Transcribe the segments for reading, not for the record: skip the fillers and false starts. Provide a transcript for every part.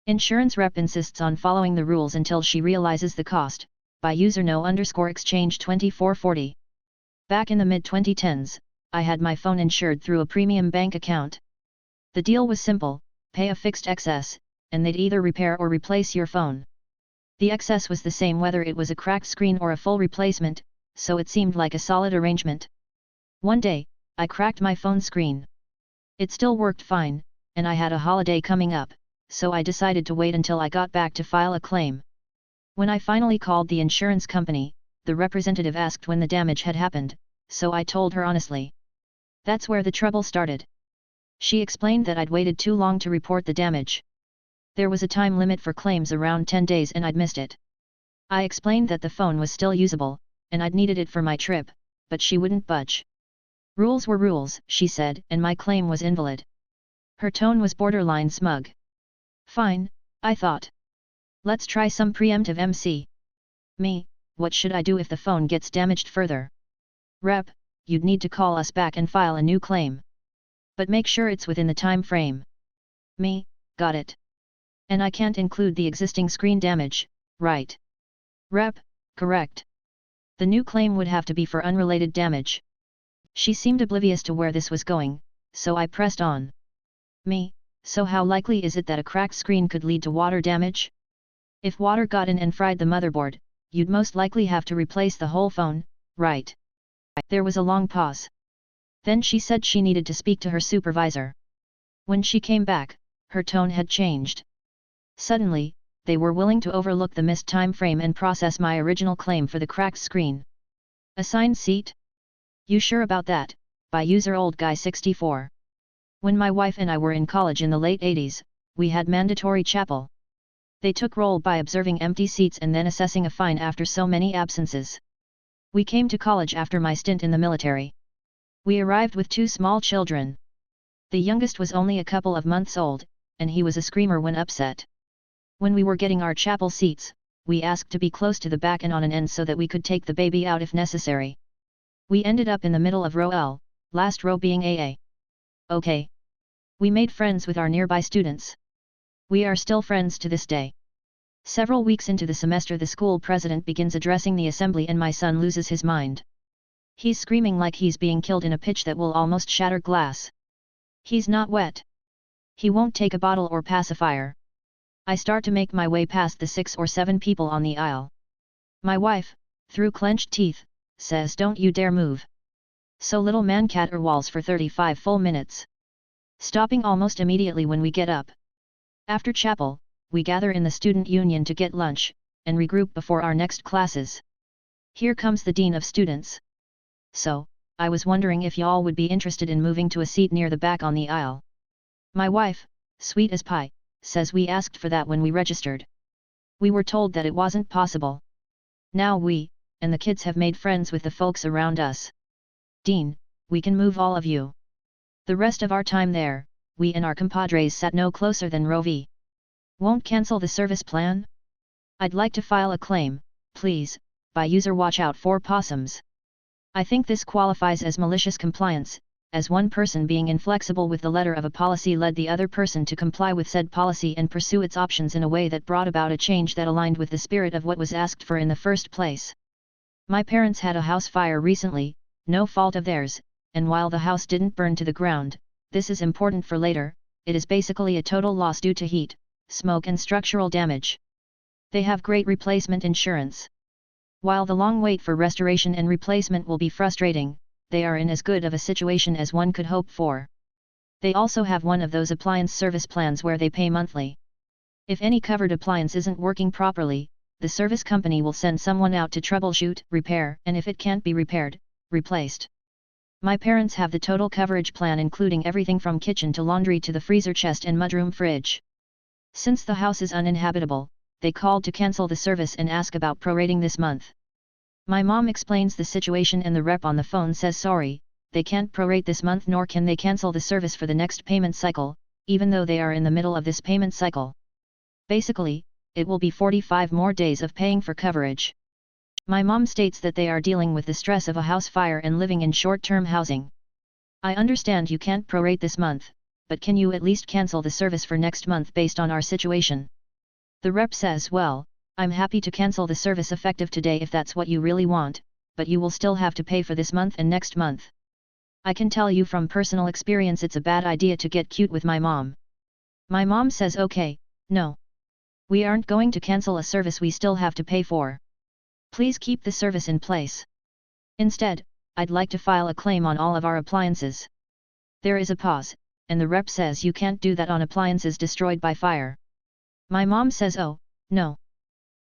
Insurance rep insists on following the rules until she realizes the cost, by user no_exchange 2440. Back in the mid-2010s, I had my phone insured through a premium bank account. The deal was simple: pay a fixed excess, and they'd either repair or replace your phone. The excess was the same whether it was a cracked screen or a full replacement, so it seemed like a solid arrangement. One day, I cracked my phone screen. It still worked fine, and I had a holiday coming up, so I decided to wait until I got back to file a claim. When I finally called the insurance company, the representative asked when the damage had happened, so I told her honestly. That's where the trouble started. She explained that I'd waited too long to report the damage. There was a time limit for claims around 10 days and I'd missed it. I explained that the phone was still usable, and I'd needed it for my trip, but she wouldn't budge. Rules were rules, she said, and my claim was invalid. Her tone was borderline smug. Fine, I thought. Let's try some preemptive MC. Me, what should I do if the phone gets damaged further? Rep, you'd need to call us back and file a new claim. But make sure it's within the time frame. Me, got it. And I can't include the existing screen damage, right? Rep, correct. The new claim would have to be for unrelated damage. She seemed oblivious to where this was going, so I pressed on. Me, so how likely is it that a cracked screen could lead to water damage? If water got in and fried the motherboard, you'd most likely have to replace the whole phone, right? There was a long pause. Then she said she needed to speak to her supervisor. When she came back, her tone had changed. Suddenly, they were willing to overlook the missed time frame and process my original claim for the cracked screen. Assigned seat? You sure about that? By user old guy 64. When my wife and I were in college in the late 80s, we had mandatory chapel. They took roll by observing empty seats and then assessing a fine after so many absences. We came to college after my stint in the military. We arrived with 2 small children. The youngest was only a couple of months old, and he was a screamer when upset. When we were getting our chapel seats, we asked to be close to the back and on an end so that we could take the baby out if necessary. We ended up in the middle of row L, last row being AA. Okay. We made friends with our nearby students. We are still friends to this day. Several weeks into the semester, the school president begins addressing the assembly and my son loses his mind. He's screaming like he's being killed in a pitch that will almost shatter glass. He's not wet. He won't take a bottle or pacifier. I start to make my way past the 6 or 7 people on the aisle. My wife, through clenched teeth, says, "Don't you dare move." So little man caterwauls for 35 full minutes. Stopping almost immediately when we get up. After chapel, we gather in the student union to get lunch, and regroup before our next classes. Here comes the dean of students. "So, I was wondering if y'all would be interested in moving to a seat near the back on the aisle." My wife, sweet as pie, says we asked for that when we registered. We were told that it wasn't possible. Now we, and the kids have made friends with the folks around us. "Dean, we can move all of you." The rest of our time there, we and our compadres sat no closer than row V. Won't cancel the service plan? I'd like to file a claim, please, by user watch out for possums. I think this qualifies as malicious compliance, as one person being inflexible with the letter of a policy led the other person to comply with said policy and pursue its options in a way that brought about a change that aligned with the spirit of what was asked for in the first place. My parents had a house fire recently, no fault of theirs, and while the house didn't burn to the ground, this is important for later, it is basically a total loss due to heat, smoke and structural damage. They have great replacement insurance. While the long wait for restoration and replacement will be frustrating, they are in as good of a situation as one could hope for. They also have one of those appliance service plans where they pay monthly. If any covered appliance isn't working properly, the service company will send someone out to troubleshoot, repair, and if it can't be repaired, replaced. My parents have the total coverage plan including everything from kitchen to laundry to the freezer chest and mudroom fridge. Since the house is uninhabitable, they called to cancel the service and ask about prorating this month. My mom explains the situation and the rep on the phone says sorry, they can't prorate this month nor can they cancel the service for the next payment cycle, even though they are in the middle of this payment cycle. Basically, it will be 45 more days of paying for coverage. My mom states that they are dealing with the stress of a house fire and living in short-term housing. I understand you can't prorate this month, but can you at least cancel the service for next month based on our situation? The rep says, well, I'm happy to cancel the service effective today if that's what you really want, but you will still have to pay for this month and next month. I can tell you from personal experience it's a bad idea to get cute with my mom. My mom says okay, no. We aren't going to cancel a service we still have to pay for. Please keep the service in place. Instead, I'd like to file a claim on all of our appliances. There is a pause, and the rep says you can't do that on appliances destroyed by fire. My mom says oh, no.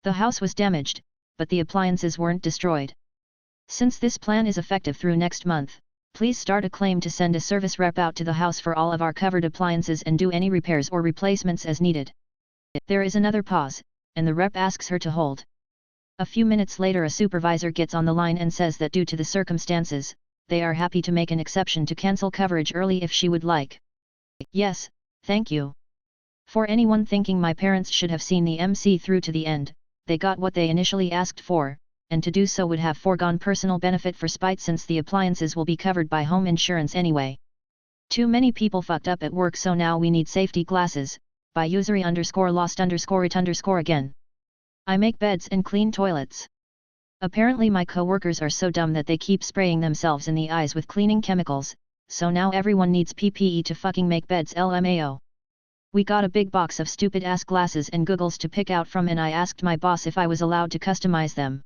The house was damaged, but the appliances weren't destroyed. Since this plan is effective through next month, please start a claim to send a service rep out to the house for all of our covered appliances and do any repairs or replacements as needed. There is another pause, and the rep asks her to hold. A few minutes later a supervisor gets on the line and says that due to the circumstances, they are happy to make an exception to cancel coverage early if she would like. Yes, thank you. For anyone thinking my parents should have seen the MC through to the end, they got what they initially asked for, and to do so would have foregone personal benefit for spite since the appliances will be covered by home insurance anyway. Too many people fucked up at work, so now we need safety glasses, by usery_lost_it_again. I make beds and clean toilets. Apparently my co-workers are so dumb that they keep spraying themselves in the eyes with cleaning chemicals, so now everyone needs PPE to fucking make beds LMAO. We got a big box of stupid ass glasses and goggles to pick out from and I asked my boss if I was allowed to customize them.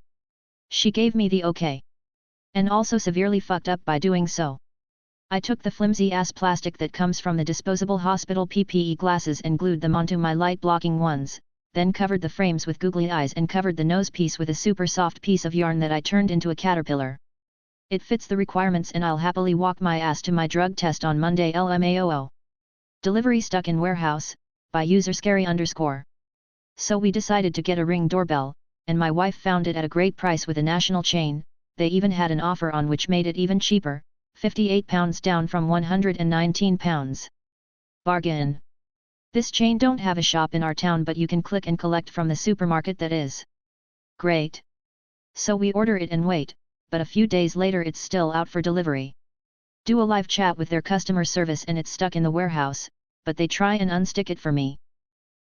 She gave me the okay. And also severely fucked up by doing so. I took the flimsy ass plastic that comes from the disposable hospital PPE glasses and glued them onto my light blocking ones, then covered the frames with googly eyes and covered the nose piece with a super soft piece of yarn that I turned into a caterpillar. It fits the requirements and I'll happily walk my ass to my drug test on Monday LMAO. Delivery stuck in warehouse, by user scary_. So we decided to get a Ring doorbell, and my wife found it at a great price with a national chain. They even had an offer on which made it even cheaper, £58 down from £119. Bargain. This chain don't have a shop in our town, but you can click and collect from the supermarket that is. Great. So we order it and wait, but a few days later it's still out for delivery. Do a live chat with their customer service and it's stuck in the warehouse, but they try and unstick it for me.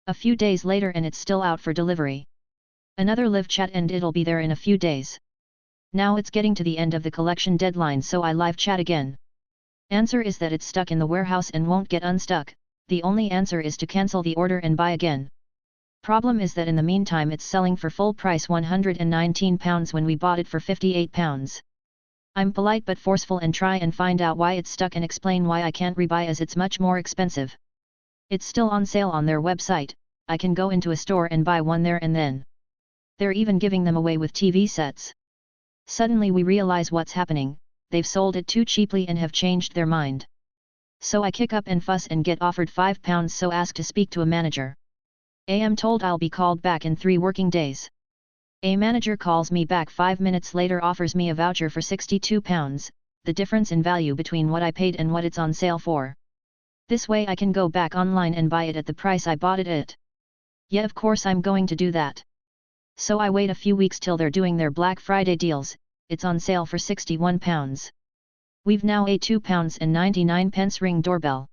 A few days later and it's still out for delivery. Another live chat and it'll be there in a few days. Now it's getting to the end of the collection deadline, so I live chat again. Answer is that it's stuck in the warehouse and won't get unstuck. The only answer is to cancel the order and buy again. Problem is that in the meantime it's selling for full price £119 when we bought it for £58. I'm polite but forceful and try and find out why it's stuck and explain why I can't rebuy as it's much more expensive. It's still on sale on their website, I can go into a store and buy one there and then. They're even giving them away with TV sets. Suddenly we realize what's happening, they've sold it too cheaply and have changed their mind. So I kick up and fuss and get offered £5, so ask to speak to a manager. I'm told I'll be called back in 3 working days. A manager calls me back 5 minutes later, offers me a voucher for £62, the difference in value between what I paid and what it's on sale for. This way I can go back online and buy it at the price I bought it at. Yeah, of course I'm going to do that. So I wait a few weeks till they're doing their Black Friday deals, it's on sale for £61. We've now a £2.99 Ring doorbell.